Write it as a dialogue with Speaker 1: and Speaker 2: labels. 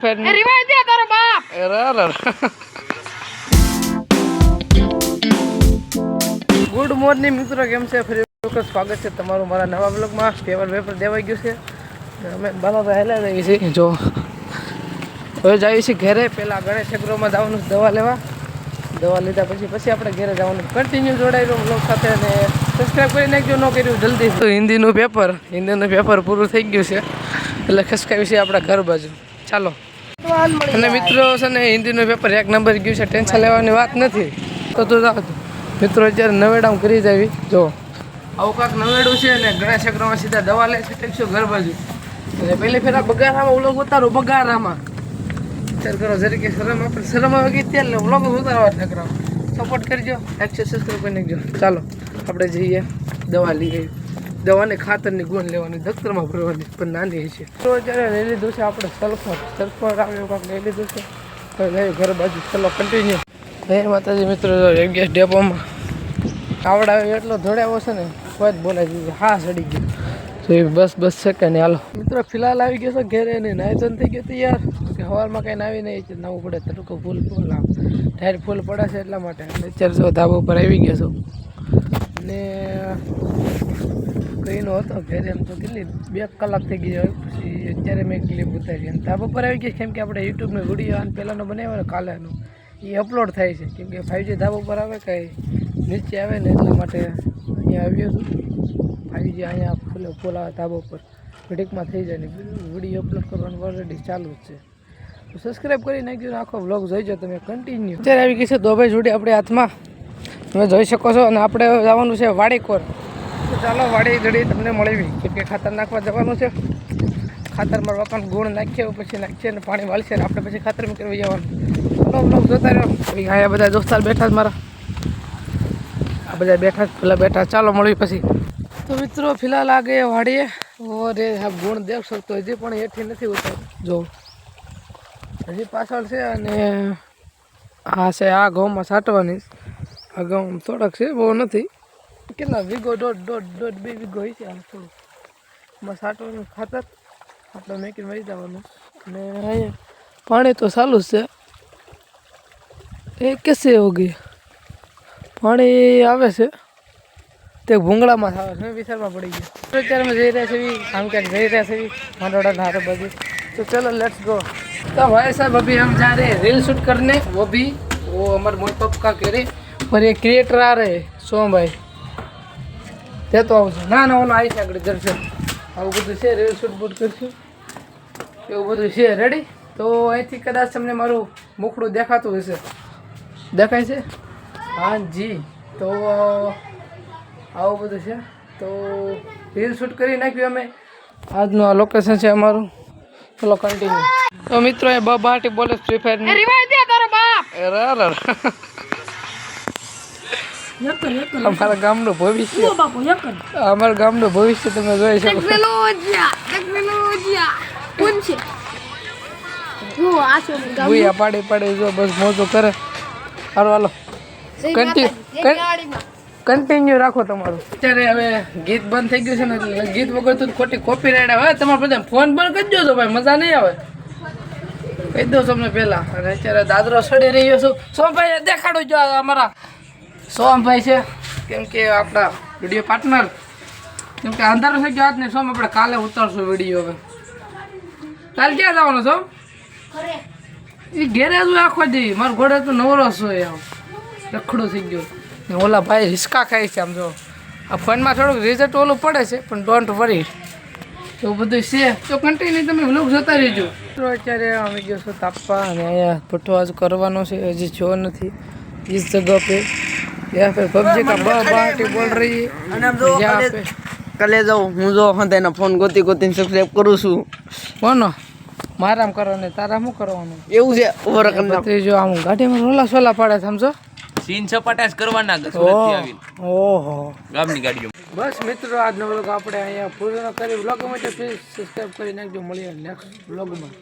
Speaker 1: રિવાજ દે તારો બાપ.
Speaker 2: ગુડ મોર્નિંગ મિત્રો, કેમ છે? ફરી વખત સ્વાગત છે તમારું મારા નવા બ્લોગમાં. પેપર દેવાઈ ગયું છે, અમે બરાબર હેલા જઈએ છીએ. જો હવે જઈએ છીએ ઘરે. પહેલાં ગણેશ એગ્રોમાં જવાનું દવા લેવા. દવા લીધા પછી આપણે ઘરે જવાનું. કન્ટિન્યુ જોડાયેલો બ્લોગ સાથે. અને સબસ્ક્રાઈબ કરી નાખજો, ન કર્યું જલ્દી. તો હિન્દીનું પેપર પૂરું થઈ ગયું છે, એટલે ખસકાવ્યું છે આપણા ઘર બાજુ. ચાલો. અને મિત્રો છે ને, હિન્દીનું પેપર 1 નંબર ગયું છે, ટેન્શન લેવાની વાત નથી. તો તું જાવ મિત્રો, અત્યારે નવેડામ કરી જાવી. જો આવું કાંક નવેડું છે ને, ગણેશ એગ્રોમાં સીધા દવા લે છે ટેન્શન ઘર બાજુ. અને પહેલી ફેરા બગારામાં વ્લોગ ઉતારો. બગારામાં અત્યારે કરો જરીકે શરમ આવે ગઈ ત્યારે વ્લોગ ઉતારવા ઠકરાવ. સપોર્ટ કરજો, લાઈક સબસ્ક્રાઈબ કરી નાખજો. ચાલો આપણે જઈએ દવા લઈએ. દવાને ખાતરની ગુણ લેવાની, દફતરમાં ભરવાની, પણ નાની છે. તો અત્યારે લઈ લીધું છે આપણે સલ્ફર આવ્યો કાંક લઈ લીધું છે. તો લઈ ઘર બાજુ. ચલો કન્ટિન્યુ. હે માતાજી મિત્રો, ગેસ ડેપોમાં આવડા એટલો ધોળ્યાવો છે ને, કોઈ જ બોલાવી દીધું. હા સડી ગયું. તો એ બસ છે કે નહીં. હાલો મિત્રો, ફિલહાલ આવી ગયો છે ઘેરે. નહીં નાઈ તો થઈ ગયો તૈયાર કે સવારમાં કંઈ નાવી નહીં નવું પડે. તડકો ફૂલ ટાયર ફૂલ પડે છે એટલા માટે. અત્યારે જો ધાબા ઉપર આવી ગયો છું. ને કઈનો હતો ઘેરે, એમ તો કેટલી 2 કલાક થઈ ગઈ હોય. પછી અત્યારે મેં ક્લિપ ઉતારી. અને ધાબા ઉપર આવી ગઈ કેમ કે આપણે યુટ્યુબનો વિડીયો અને પહેલાંનો બનાવ્યો ને કાલેનો, એ અપલોડ થાય છે. કેમ કે 5G ધાબા ઉપર આવે કંઈ નીચે આવે ને, એટલા માટે અહીંયા આવ્યો છું. 5G અહીંયા ફૂલ આવે ધાબા ઉપર, ઘડીકમાં થઈ જાય ને વિડીયો અપલોડ કરવાનું ઓલરેડી ચાલુ જ છે. તો સબસ્ક્રાઈબ કરી નાખજો. આખો વ્લોગ જોઈજો તમે કન્ટિન્યુ. અત્યારે આવી ગઈ છે દોભાઈ જોડી આપણી હાથમાં, તમે જોઈ શકો છો. અને આપણે જવાનું છે વાડીકોર. તો ચાલો વાડી જોડી તમને મળવી. કેમ કે ખાતર નાખવા જવાનું છે. ખાતર મારા બાપાને ગુણ નાખીએ, પછી નાખીએ ને પાણી વાળશે ને આપણે પછી ખાતર કરવા જવાનું. ચાલો બ્લોગ જોતા રહ્યો. અહીંયા બધા દોસ્તાર બેઠા જ મારા, આ બધા બેઠા. ચાલો મળવી પછી. તો મિત્રો ફિલહાલ આ ગયે વાડીએ. રે ગુણ દેખશો તો હજી પણ એથી નથી ઉતર. જો હજી પાછળ છે. અને આ છે આ ઘઉંમાં છાંટવાની. આ ઘઉં થોડાક છે, બહુ નથી. કેટલા વીઘો? દોઢ 2 વીઘો હોય છે. આ થોડું એમાં છાંટવાનું ખાતર આપણે મેકીને વહી જવાનું. અને અહીંયા પાણી તો ચાલુ જ છે. એ કેસે હો ગઈ પાણી આવે છે તે ભૂંગળામાં આવે છે. વિચારમાં પડી ગયો. અત્યારે અમે જઈ રહ્યા છીએ આમ ક્યાંક જઈ રહ્યા છીએ માંડવાડાના હારે બાજુ. तो चलो लेट्स गो. तो भाई साहब अभी हम जा रहे हैं रील शूट करने. वो भी वो हमारे मोट पप का कह रहे पर ये क्रिएटर आ रहे सोम भाई તે તો આવશે. ના ઓલો આવી છે આગળ જરશે. આવું બધું છે, રીલ શૂટ બૂટ કરશું એવું બધું છે. રેડી? તો અહીંથી કદાચ તમને મારું મુખડું દેખાતું હશે. દેખાય છે? હા જી. તો આવું બધું છે. તો રીલ શૂટ કરી નાખ્યું અમે. આજનું આ લોકેશન છે અમારું. ચલો કન્ટિન્યુ. તો મિત્રો એ બાટી બોલે ફ્રી ફાયર ની.
Speaker 1: રિવાજ દે તારો બાપ.
Speaker 2: અમારા ગામનું ભવિષ્ય, અમારા ગામનું ભવિષ્ય તમે જોઈ શકો. ભૂયા પાડી જો બસ મોજો કરે. હાલો હાલો કન્ટિન્યુ રાખો તમારું. અત્યારે હવે ગીત બંધ થઈ ગયું છે ને, એટલે ગીત વગર તો ખોટી કોપી રાઈડ આવે. તમારે બધા ફોન બંધ કરી દો તો ભાઈ મજા નહીં આવે. કહી દઉં તમને પહેલાં. અને અત્યારે દાદરો સડી રહ્યો છું. સોમભાઈ દેખાડો જો અમારા સોમભાઈ છે, કેમ કે આપણા વિડીયો પાર્ટનર. કેમ કે અંધારો થઈ ગયો આજ ને સોમ, આપણે કાલે ઉતારશું વિડીયો. હવે કાલે ક્યાં જવાનું છો? એ ઘેરે જ આખો દી. મારો ઘોડે તો નવરો છો આમ રખડો થઈ ગયો. ઓલા ભાઈ હિસકા ખાય છે. આમ જો આ ફોનમાં થોડુંક રિઝલ્ટ ઓલું પડે છે, પણ ડોન્ટ વરી, એવું બધું છે. તો કન્ટિન્યુ તમે વ્લોગ જોતા રહેજો. તો અત્યારે આવી ગયો છું તાપવા. અને અહીંયા ભઠ્ઠો આજ કરવાનો છે, હજી જો નથી इस जगह पे. या फिर पबजी का बाटी बोल रही है. અને જો કલે જાઉં હું જો હંધાઈના ફોન ગોતીને સબસ્ક્રાઇબ કરું છું. કોનો? મારામ કરો ને તારા શું કરવાનું? એવું છે ઓવર કરી જો આમ ગાડીમાં રોલા સોલા પાડે સમજો.
Speaker 3: સીન સપાટાસ કરવાના સુરતથી આવીને.
Speaker 2: ઓહો
Speaker 3: ગામની ગાડીઓ.
Speaker 2: બસ મિત્રો આજનો વ્લોગ આપણે અહીંયા પૂર્ણ કરી. વ્લોગ માટે પ્લીઝ સબસ્ક્રાઇબ કરી નાખજો. મળીએ નેક્સ્ટ વ્લોગમાં.